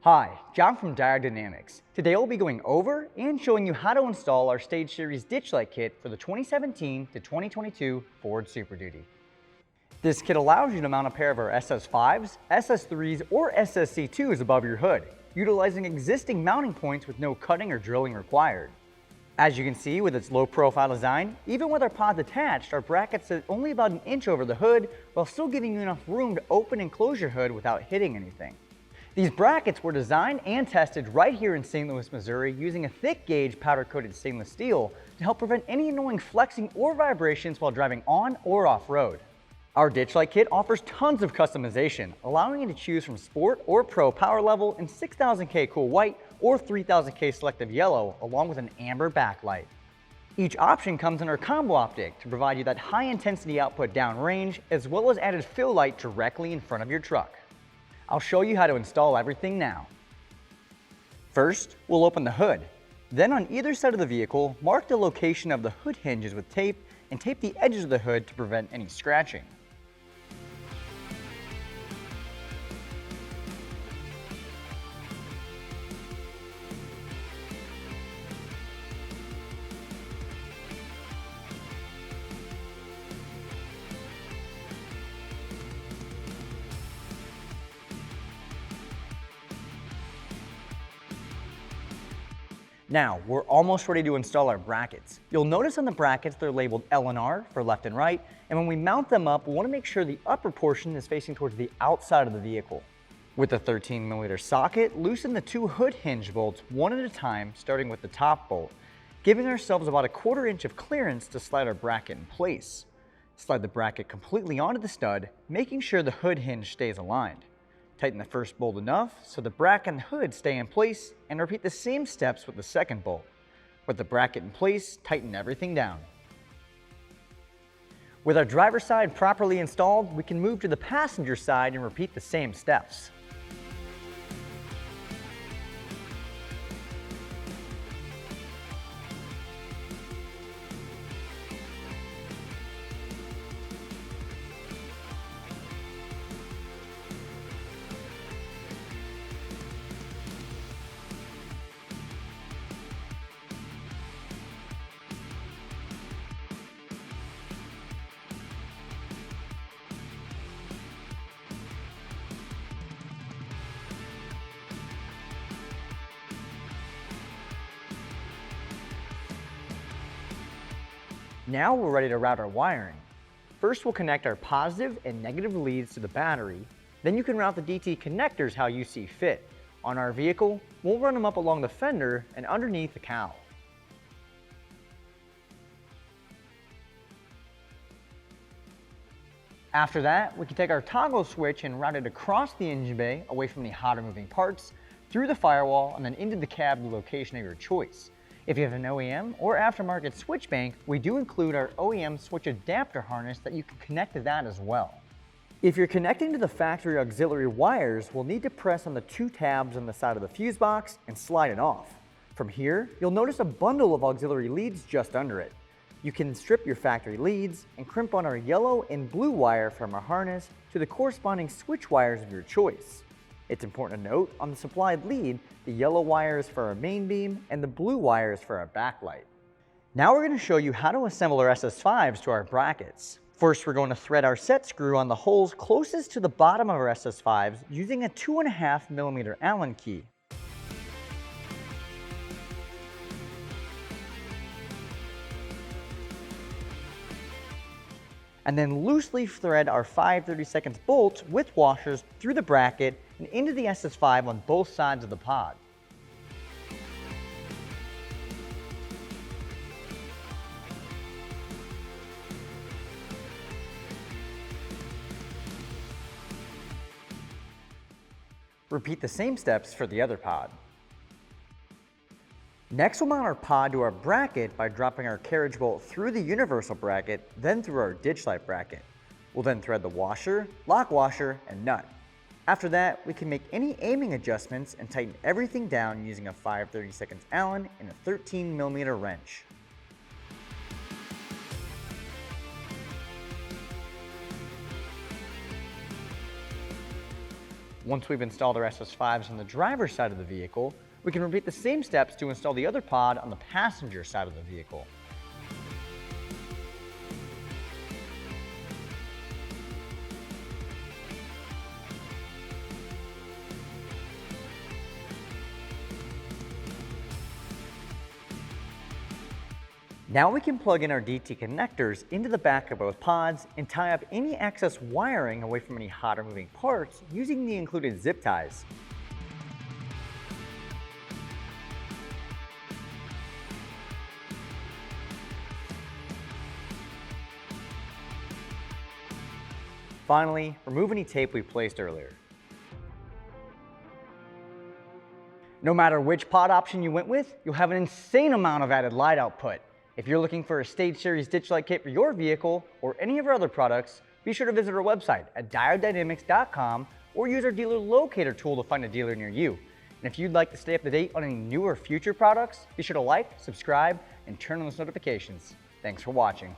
Hi, John from Diode. Today we'll be going over and showing you how to install our Stage Series ditch light kit for the 2017 to 2022 Ford Super Duty. This kit allows you to mount a pair of our SS5s, SS3s, or SSC2s above your hood, utilizing existing mounting points with no cutting or drilling required. As you can see with its low profile design, even with our pods attached, our brackets sit only about an inch over the hood while still giving you enough room to open and close your hood without hitting anything. These brackets were designed and tested right here in St. Louis, Missouri using a thick gauge powder coated stainless steel to help prevent any annoying flexing or vibrations while driving on or off road. Our ditch light kit offers tons of customization, allowing you to choose from sport or pro power level in 6000K cool white or 3000K selective yellow, along with an amber backlight. Each option comes in our combo optic to provide you that high intensity output downrange, as well as added fill light directly in front of your truck. I'll show you how to install everything now. First, we'll open the hood. Then on either side of the vehicle, mark the location of the hood hinges with tape and tape the edges of the hood to prevent any scratching. Now, we're almost ready to install our brackets. You'll notice on the brackets they're labeled L and R for left and right, and when we mount them up, we want to make sure the upper portion is facing towards the outside of the vehicle. With a 13mm socket, loosen the two hood hinge bolts one at a time, starting with the top bolt, giving ourselves about a 1/4 inch of clearance to slide our bracket in place. Slide the bracket completely onto the stud, making sure the hood hinge stays aligned. Tighten the first bolt enough so the bracket and hood stay in place, and repeat the same steps with the second bolt. With the bracket in place, tighten everything down. With our driver's side properly installed, we can move to the passenger side and repeat the same steps. Now we're ready to route our wiring. First, we'll connect our positive and negative leads to the battery. Then you can route the DT connectors how you see fit. On our vehicle, we'll run them up along the fender and underneath the cowl. After that, we can take our toggle switch and route it across the engine bay, away from the hotter moving parts, through the firewall, and then into the cab to the location of your choice. If you have an OEM or aftermarket switch bank, we do include our OEM switch adapter harness that you can connect to that as well. If you're connecting to the factory auxiliary wires, we'll need to press on the two tabs on the side of the fuse box and slide it off. From here, you'll notice a bundle of auxiliary leads just under it. You can strip your factory leads and crimp on our yellow and blue wire from our harness to the corresponding switch wires of your choice. It's important to note, on the supplied lead, the yellow wire is for our main beam and the blue wire is for our backlight. Now we're going to show you how to assemble our SS5s to our brackets. First, we're going to thread our set screw on the holes closest to the bottom of our SS5s using a 2.5mm Allen key. And then loosely thread our 5/32 bolts with washers through the bracket and into the SS5 on both sides of the pod. Repeat the same steps for the other pod. Next, we'll mount our pod to our bracket by dropping our carriage bolt through the universal bracket, then through our ditch light bracket. We'll then thread the washer, lock washer, and nut. After that, we can make any aiming adjustments and tighten everything down using a 5/32 Allen and a 13mm wrench. Once we've installed our SS5s on the driver's side of the vehicle, we can repeat the same steps to install the other pod on the passenger side of the vehicle. Now we can plug in our DT connectors into the back of both pods and tie up any excess wiring away from any hot or moving parts using the included zip ties. Finally, remove any tape we placed earlier. No matter which pod option you went with, you'll have an insane amount of added light output. If you're looking for a Stage Series ditch light kit for your vehicle or any of our other products, be sure to visit our website at diodedynamics.com or use our dealer locator tool to find a dealer near you. And if you'd like to stay up to date on any new or future products, be sure to like, subscribe, and turn on those notifications. Thanks for watching.